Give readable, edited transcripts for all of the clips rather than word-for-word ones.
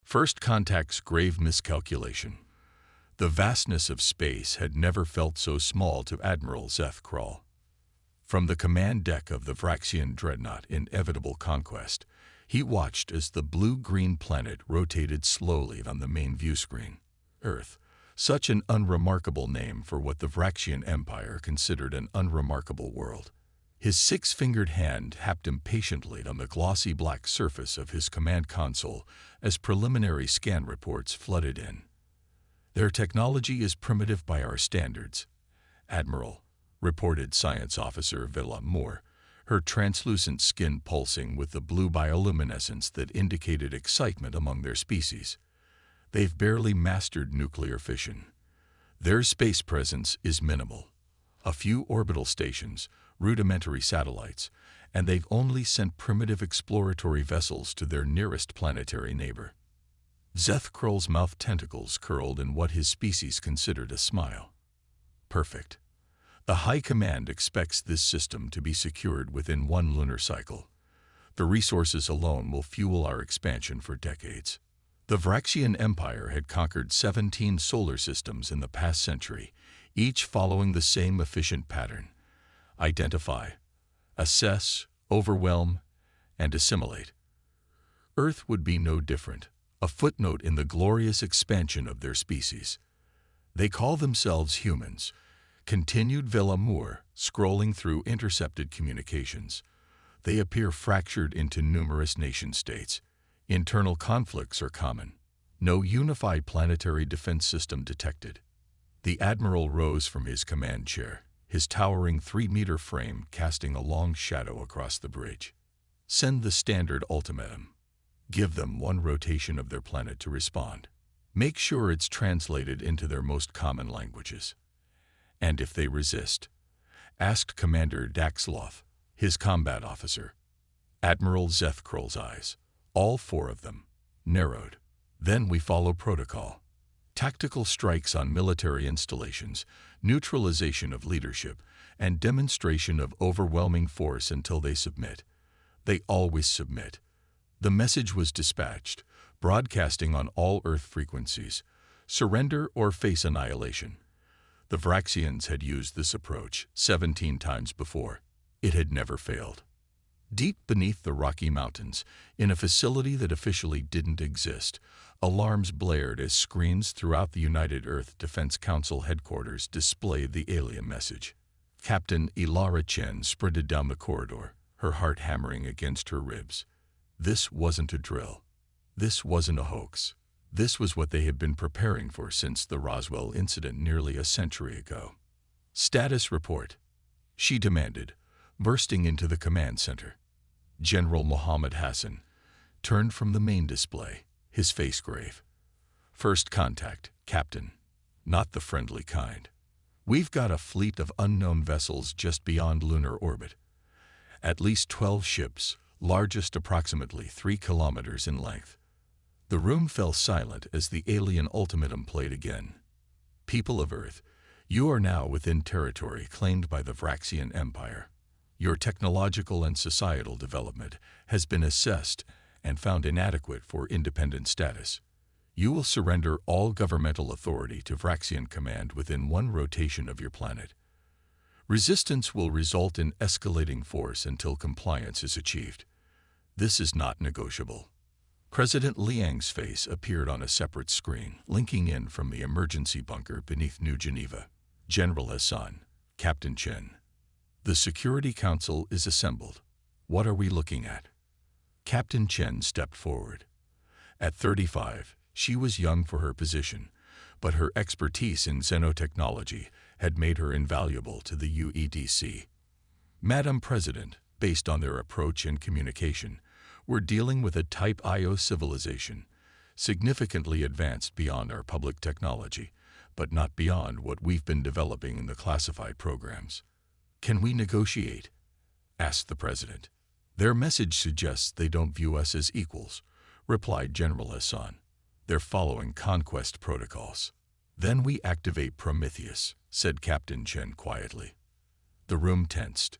First contact's grave miscalculation. The vastness of space had never felt so small to Admiral Zeth Krull. From the command deck of the Vraxian dreadnought Inevitable Conquest, he watched as the blue-green planet rotated slowly on the main view screen. Earth, such an unremarkable name for what the Vraxian Empire considered an unremarkable world. His six-fingered hand tapped impatiently on the glossy black surface of his command console as preliminary scan reports flooded in. "Their technology is primitive by our standards, Admiral," reported Science Officer Villa Moore, her translucent skin pulsing with the blue bioluminescence that indicated excitement among their species. "They've barely mastered nuclear fission. Their space presence is minimal. A few orbital stations, rudimentary satellites, and they've only sent primitive exploratory vessels to their nearest planetary neighbor." Zeth Krull's mouth tentacles curled in what his species considered a smile. "Perfect. The High Command expects this system to be secured within one lunar cycle. The resources alone will fuel our expansion for decades." The Vraxian Empire had conquered 17 solar systems in the past century, each following the same efficient pattern: identify, assess, overwhelm, and assimilate. Earth would be no different, a footnote in the glorious expansion of their species. "They call themselves humans," continued Villa Moore, scrolling through intercepted communications. "They appear fractured into numerous nation-states. Internal conflicts are common. No unified planetary defense system detected." The Admiral rose from his command chair, his towering 3-meter frame casting a long shadow across the bridge. "Send the standard ultimatum. Give them one rotation of their planet to respond. Make sure it's translated into their most common languages. And if they resist," asked Commander Daxloth, his combat officer. Admiral Zeth Krull's eyes, all 4 of them, narrowed. "Then we follow protocol. Tactical strikes on military installations, neutralization of leadership, and demonstration of overwhelming force until they submit. They always submit." The message was dispatched, broadcasting on all Earth frequencies: surrender or face annihilation. The Vraxians had used this approach 17 times before. It had never failed. Deep beneath the Rocky Mountains, in a facility that officially didn't exist, alarms blared as screens throughout the United Earth Defense Council headquarters displayed the alien message. Captain Ilara Chen sprinted down the corridor, her heart hammering against her ribs. This wasn't a drill. This wasn't a hoax. This was what they had been preparing for since the Roswell incident nearly a century ago. "Status report," she demanded, bursting into the command center. General Mohammed Hassan turned from the main display, his face grave. "First contact, Captain. Not the friendly kind. We've got a fleet of unknown vessels just beyond lunar orbit. At least 12 ships, largest approximately 3 kilometers in length." The room fell silent as the alien ultimatum played again. "People of Earth, you are now within territory claimed by the Vraxian Empire. Your technological and societal development has been assessed and found inadequate for independent status. You will surrender all governmental authority to Vraxian Command within one rotation of your planet. Resistance will result in escalating force until compliance is achieved. This is not negotiable." President Liang's face appeared on a separate screen, linking in from the emergency bunker beneath New Geneva. "General Hassan, Captain Chen. The Security Council is assembled. What are we looking at?" Captain Chen stepped forward. At 35, she was young for her position, but her expertise in xenotechnology had made her invaluable to the UEDC. "Madam President, based on their approach and communication, we're dealing with a Type IO civilization, significantly advanced beyond our public technology, but not beyond what we've been developing in the classified programs. Can we negotiate?" asked the President. "Their message suggests they don't view us as equals," replied General Hassan. "They're following conquest protocols." "Then we activate Prometheus," said Captain Chen quietly. The room tensed.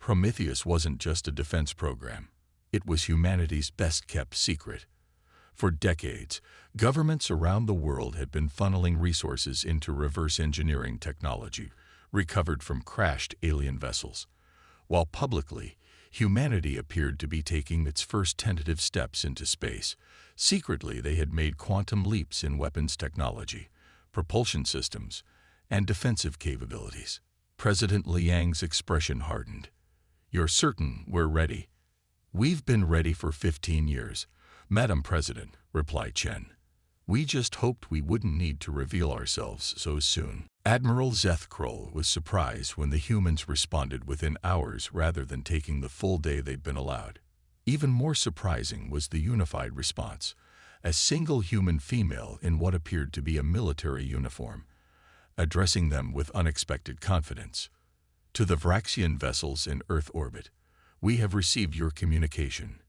Prometheus wasn't just a defense program. It was humanity's best-kept secret. For decades, governments around the world had been funneling resources into reverse engineering technology recovered from crashed alien vessels, while publicly, humanity appeared to be taking its first tentative steps into space. Secretly, they had made quantum leaps in weapons technology, propulsion systems, and defensive capabilities. President Liang's expression hardened. "You're certain we're ready?" "We've been ready for 15 years, Madam President," replied Chen. "We just hoped we wouldn't need to reveal ourselves so soon." Admiral Zeth Kroll was surprised when the humans responded within hours rather than taking the full day they'd been allowed. Even more surprising was the unified response, a single human female in what appeared to be a military uniform, addressing them with unexpected confidence. "To the Vraxian vessels in Earth orbit, we have received your communication.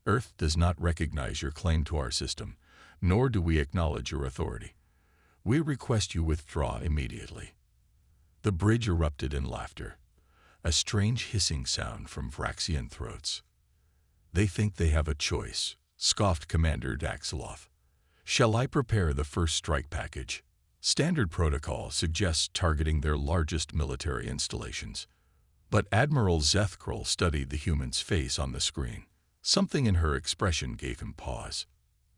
Earth does not recognize your claim to our system, nor do we acknowledge your authority. We request you withdraw immediately." The bridge erupted in laughter, a strange hissing sound from Vraxian throats. "They think they have a choice," scoffed Commander Daxilov. "Shall I prepare the first strike package?" Standard protocol suggests targeting their largest military installations. But Admiral Zeth Kroll studied the human's face on the screen. Something in her expression gave him pause.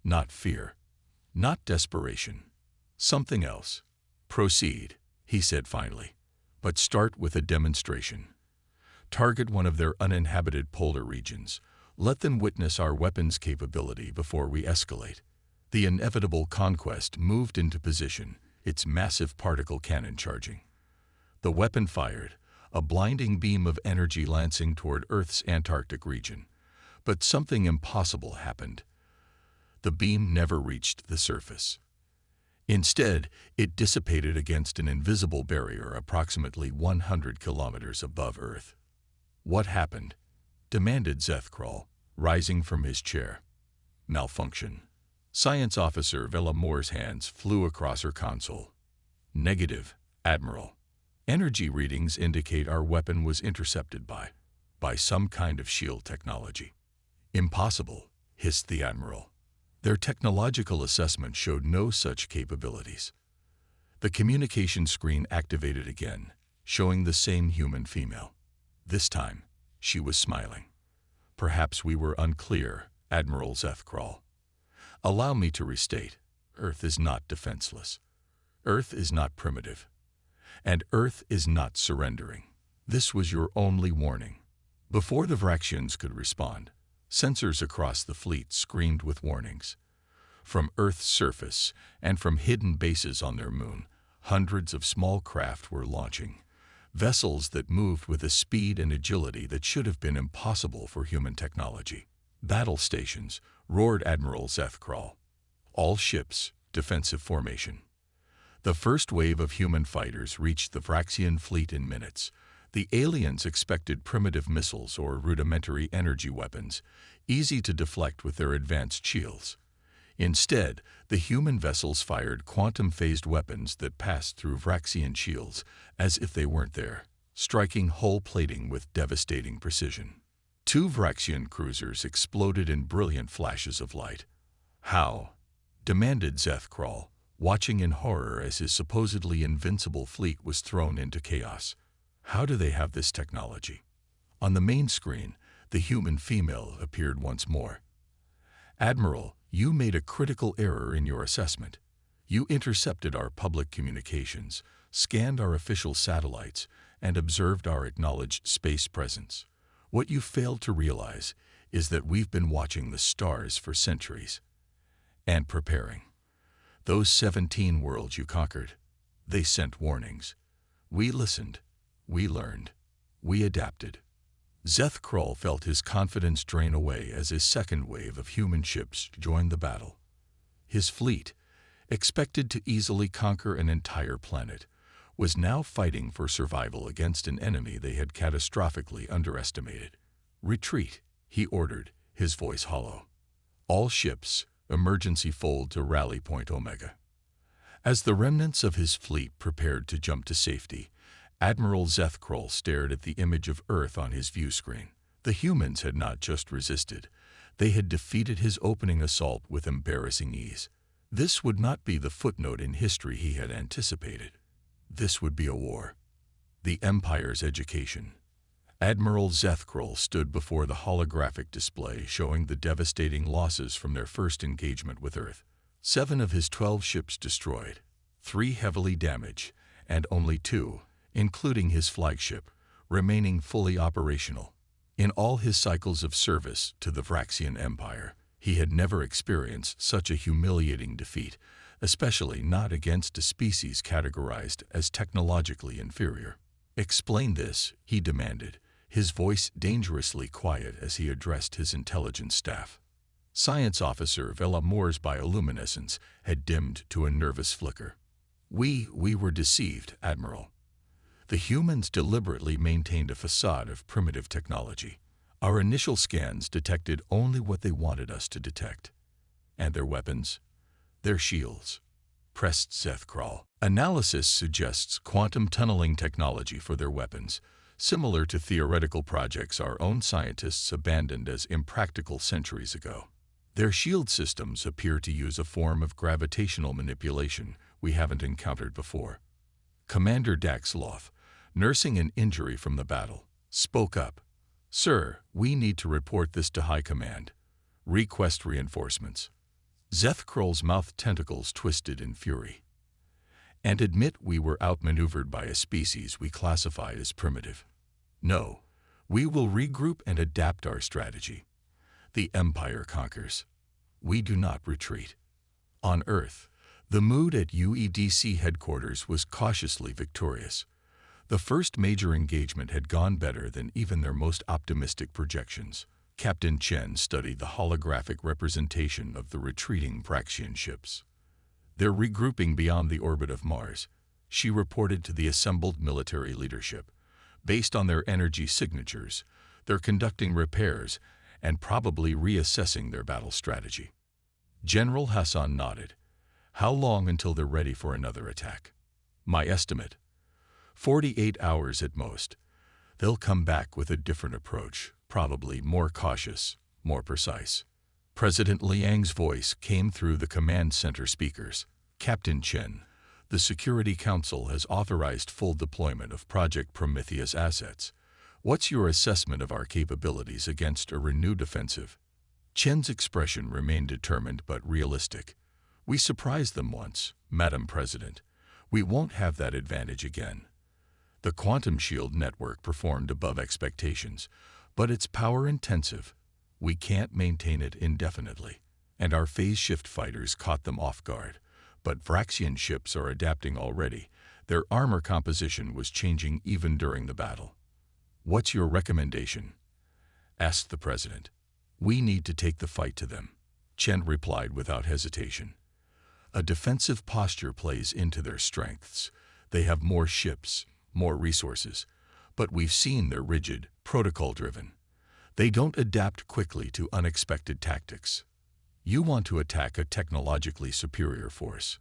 Not fear, not desperation. Something else. "Proceed," he said finally, "but start with a demonstration. Target one of their uninhabited polar regions. Let them witness our weapons capability before we escalate." The inevitable conquest moved into position, its massive particle cannon charging. The weapon fired, a blinding beam of energy lancing toward Earth's Antarctic region. But something impossible happened. The beam never reached the surface. Instead, it dissipated against an invisible barrier approximately 100 kilometers above Earth. "What happened?" demanded Zeth Kroll, rising from his chair. "Malfunction." Science Officer Velamore's hands flew across her console. "Negative, Admiral. Energy readings indicate our weapon was intercepted by some kind of shield technology." "Impossible," hissed the Admiral. "Their technological assessment showed no such capabilities." The communication screen activated again, showing the same human female. This time, she was smiling. "Perhaps we were unclear, Admiral Zeth Kroll. Allow me to restate, Earth is not defenseless. Earth is not primitive. And Earth is not surrendering. This was your only warning." Before the Vraxians could respond, sensors across the fleet screamed with warnings. From Earth's surface and from hidden bases on their moon, hundreds of small craft were launching, vessels that moved with a speed and agility that should have been impossible for human technology. "Battle stations," roared Admiral Zeth Kroll. "All ships, defensive formation." The first wave of human fighters reached the Vraxian fleet in minutes. The aliens expected primitive missiles or rudimentary energy weapons, easy to deflect with their advanced shields. Instead, the human vessels fired quantum-phased weapons that passed through Vraxian shields as if they weren't there, striking hull plating with devastating precision. 2 Vraxian cruisers exploded in brilliant flashes of light. "How?" demanded Zeth Kroll, watching in horror as his supposedly invincible fleet was thrown into chaos. "How do they have this technology?" On the main screen, the human female appeared once more. "Admiral, you made a critical error in your assessment. You intercepted our public communications, scanned our official satellites, and observed our acknowledged space presence. What you failed to realize is that we've been watching the stars for centuries. And preparing. Those 17 worlds you conquered, they sent warnings. We listened. We learned. We adapted." Zeth Kroll felt his confidence drain away as a second wave of human ships joined the battle. His fleet, expected to easily conquer an entire planet, was now fighting for survival against an enemy they had catastrophically underestimated. "Retreat," he ordered, his voice hollow. "All ships, emergency fold to Rally Point Omega." As the remnants of his fleet prepared to jump to safety, Admiral Zeth Kroll stared at the image of Earth on his view screen. The humans had not just resisted. They had defeated his opening assault with embarrassing ease. This would not be the footnote in history he had anticipated. This would be a war. The Empire's education. Admiral Zethkrol stood before the holographic display showing the devastating losses from their first engagement with Earth. 7 of his 12 ships destroyed, 3 heavily damaged, and only 2, including his flagship, remaining fully operational. In all his cycles of service to the Vraxian Empire, he had never experienced such a humiliating defeat, especially not against a species categorized as technologically inferior. "Explain this," he demanded, his voice dangerously quiet as he addressed his intelligence staff. Science Officer Velamour's bioluminescence had dimmed to a nervous flicker. We were deceived, Admiral. The humans deliberately maintained a facade of primitive technology. Our initial scans detected only what they wanted us to detect. And their weapons? Their shields. Pressed Zethkrol. Analysis suggests quantum tunneling technology for their weapons, similar to theoretical projects our own scientists abandoned as impractical centuries ago. Their shield systems appear to use a form of gravitational manipulation we haven't encountered before. Commander Daxloth, nursing an injury from the battle, spoke up. "Sir, we need to report this to High Command. Request reinforcements." Zethkrol's mouth tentacles twisted in fury. "And admit we were outmaneuvered by a species we classified as primitive. No, we will regroup and adapt our strategy. The Empire conquers. We do not retreat." On Earth, the mood at UEDC headquarters was cautiously victorious. The first major engagement had gone better than even their most optimistic projections. Captain Chen studied the holographic representation of the retreating Vraxian ships. "They're regrouping beyond the orbit of Mars," she reported to the assembled military leadership. "Based on their energy signatures, they're conducting repairs and probably reassessing their battle strategy." General Hassan nodded. "How long until they're ready for another attack?" "My estimate, 48 hours at most. They'll come back with a different approach, probably more cautious, more precise." President Liang's voice came through the command center speakers. "Captain Chen, the Security Council has authorized full deployment of Project Prometheus assets. What's your assessment of our capabilities against a renewed offensive?" Chen's expression remained determined but realistic. "We surprised them once, Madam President. We won't have that advantage again. The quantum shield network performed above expectations, but it's power-intensive. We can't maintain it indefinitely. And our phase shift fighters caught them off guard. But Vraxian ships are adapting already. Their armor composition was changing even during the battle." "What's your recommendation?" asked the President. "We need to take the fight to them," Chen replied without hesitation. "A defensive posture plays into their strengths. They have more ships, more resources, but we've seen they're rigid, protocol-driven. They don't adapt quickly to unexpected tactics." "You want to attack a technologically superior force?"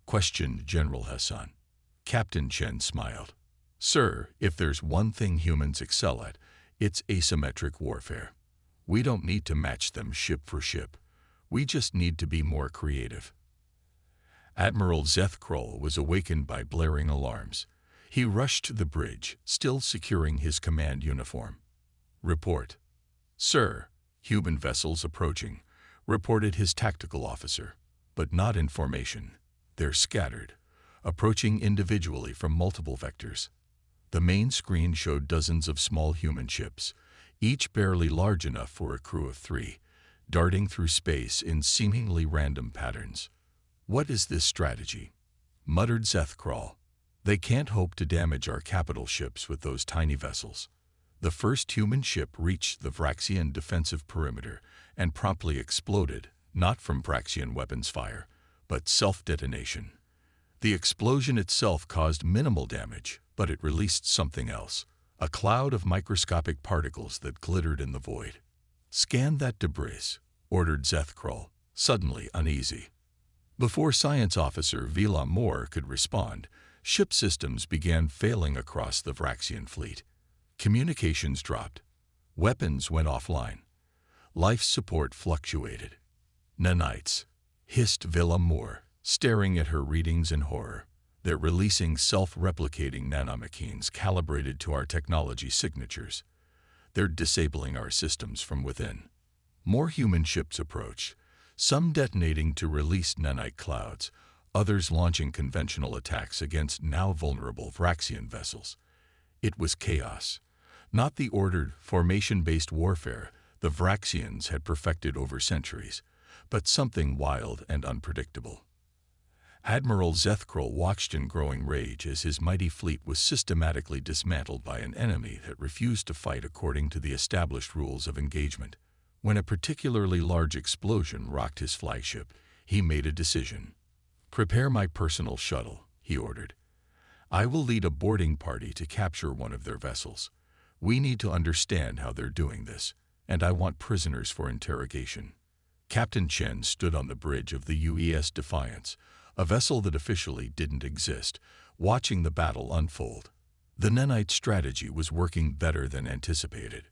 questioned General Hassan. Captain Chen smiled. "Sir, if there's one thing humans excel at, it's asymmetric warfare. We don't need to match them ship for ship. We just need to be more creative." Admiral Zethkrol was awakened by blaring alarms. He rushed to the bridge, still securing his command uniform. "Report." "Sir, human vessels approaching," reported his tactical officer, "but not in formation. They're scattered, approaching individually from multiple vectors." The main screen showed dozens of small human ships, each barely large enough for a crew of 3, darting through space in seemingly random patterns. "What is this strategy?" muttered Zethkrol. "They can't hope to damage our capital ships with those tiny vessels." The first human ship reached the Vraxian defensive perimeter and promptly exploded, not from Vraxian weapons fire, but self-detonation. The explosion itself caused minimal damage, but it released something else, a cloud of microscopic particles that glittered in the void. "Scan that debris," ordered Zethkrol, suddenly uneasy. Before Science Officer Vila Moore could respond, ship systems began failing across the Vraxian fleet. Communications dropped. Weapons went offline. Life support fluctuated. "Nanites," hissed Villa Moore, staring at her readings in horror. "They're releasing self-replicating nanomachines calibrated to our technology signatures. They're disabling our systems from within." More human ships approached, some detonating to release nanite clouds, others launching conventional attacks against now vulnerable Vraxian vessels. It was chaos. Not the ordered, formation-based warfare the Vraxians had perfected over centuries, but something wild and unpredictable. Admiral Zethkrol watched in growing rage as his mighty fleet was systematically dismantled by an enemy that refused to fight according to the established rules of engagement. When a particularly large explosion rocked his flagship, he made a decision. "Prepare my personal shuttle," he ordered. "I will lead a boarding party to capture one of their vessels. We need to understand how they're doing this, and I want prisoners for interrogation." Captain Chen stood on the bridge of the UES Defiance, a vessel that officially didn't exist, watching the battle unfold. The nanite strategy was working better than anticipated.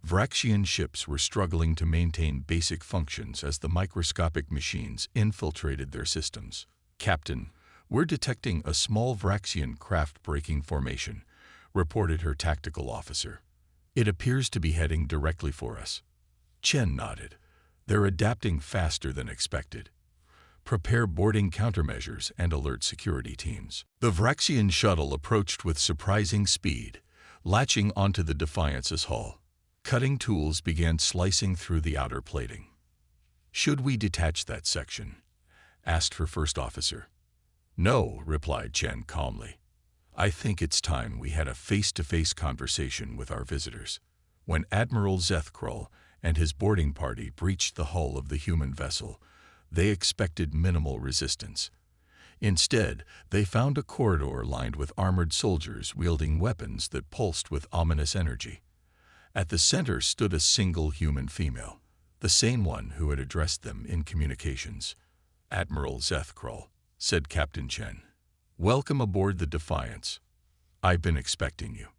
Vraxian ships were struggling to maintain basic functions as the microscopic machines infiltrated their systems. "Captain, we're detecting a small Vraxian craft breaking formation," reported her tactical officer. "It appears to be heading directly for us." Chen nodded. "They're adapting faster than expected. Prepare boarding countermeasures and alert security teams." The Vraxian shuttle approached with surprising speed, latching onto the Defiance's hull. Cutting tools began slicing through the outer plating. "Should we detach that section?" asked her first officer. "No," replied Chen calmly. "I think it's time we had a face-to-face conversation with our visitors." When Admiral Zethkrol and his boarding party breached the hull of the human vessel, they expected minimal resistance. Instead, they found a corridor lined with armored soldiers wielding weapons that pulsed with ominous energy. At the center stood a single human female, the same one who had addressed them in communications. "Admiral Zethkrol," said Captain Chen. "Welcome aboard the Defiance. I've been expecting you."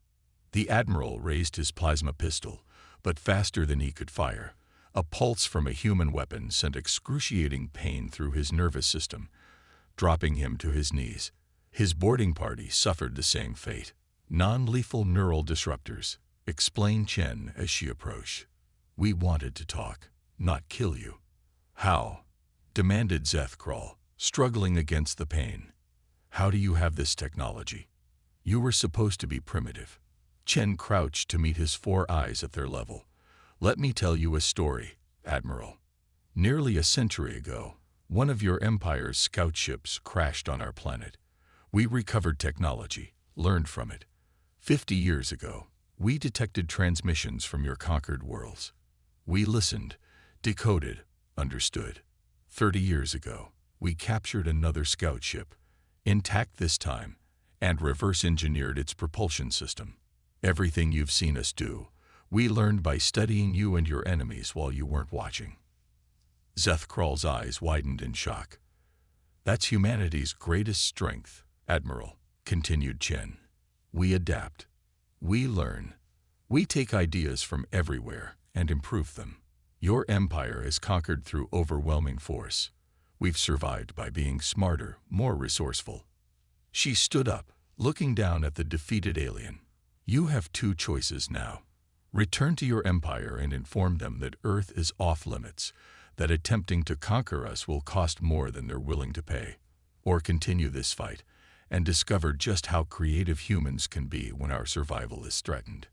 The Admiral raised his plasma pistol, but faster than he could fire. A pulse from a human weapon sent excruciating pain through his nervous system, dropping him to his knees. His boarding party suffered the same fate. "Non-lethal neural disruptors," explained Chen as she approached. "We wanted to talk, not kill you." "How?" demanded Zethkrol, struggling against the pain. "How do you have this technology? You were supposed to be primitive." Chen crouched to meet his four eyes at their level. "Let me tell you a story, Admiral. Nearly a century ago, one of your Empire's scout ships crashed on our planet. We recovered technology, learned from it. 50 years ago, we detected transmissions from your conquered worlds. We listened, decoded, understood. 30 years ago, we captured another scout ship, intact this time, and reverse-engineered its propulsion system. Everything you've seen us do, we learned by studying you and your enemies while you weren't watching." Zethkrol's eyes widened in shock. "That's humanity's greatest strength, Admiral," continued Chen. "We adapt. We learn. We take ideas from everywhere and improve them. Your empire is conquered through overwhelming force. We've survived by being smarter, more resourceful." She stood up, looking down at the defeated alien. "You have two choices now. Return to your empire and inform them that Earth is off-limits, that attempting to conquer us will cost more than they're willing to pay. Or continue this fight and discover just how creative humans can be when our survival is threatened."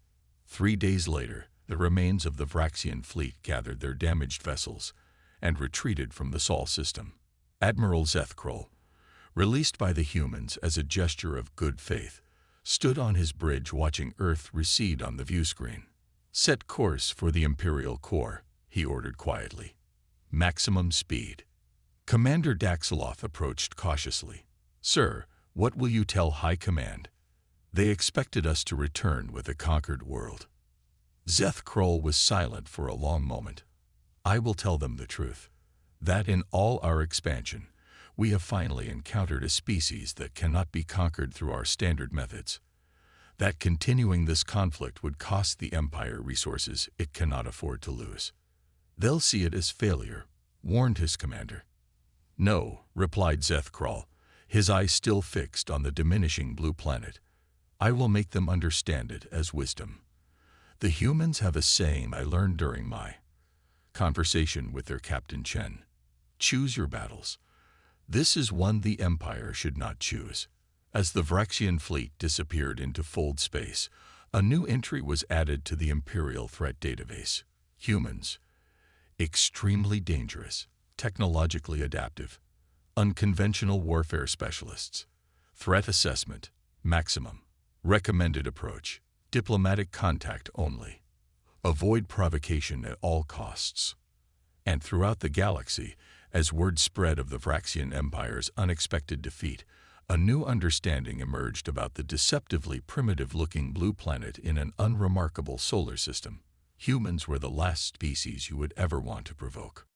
3 days later, the remains of the Vraxian fleet gathered their damaged vessels and retreated from the Sol system. Admiral Zethkrol, released by the humans as a gesture of good faith, stood on his bridge watching Earth recede on the view screen. "Set course for the Imperial Core," he ordered quietly. "Maximum speed." Commander Daxeloth approached cautiously. "Sir, what will you tell High Command? They expected us to return with a conquered world." Zethkrol was silent for a long moment. "I will tell them the truth, that in all our expansion, we have finally encountered a species that cannot be conquered through our standard methods. That continuing this conflict would cost the Empire resources it cannot afford to lose. They'll see it as failure, warned his commander. No, replied Zethkral, his eyes still fixed on the diminishing blue planet. I will make them understand it as wisdom. The humans have a saying I learned during my conversation with their Captain Chen. Choose your battles. This is one the Empire should not choose. As the Vraxian fleet disappeared into fold space, a new entry was added to the Imperial threat database. Humans. Extremely dangerous, technologically adaptive, unconventional warfare specialists. Threat assessment, maximum. Recommended approach, diplomatic contact only. Avoid provocation at all costs. And throughout the galaxy, as word spread of the Vraxian Empire's unexpected defeat, a new understanding emerged about the deceptively primitive-looking blue planet in an unremarkable solar system. Humans were the last species you would ever want to provoke.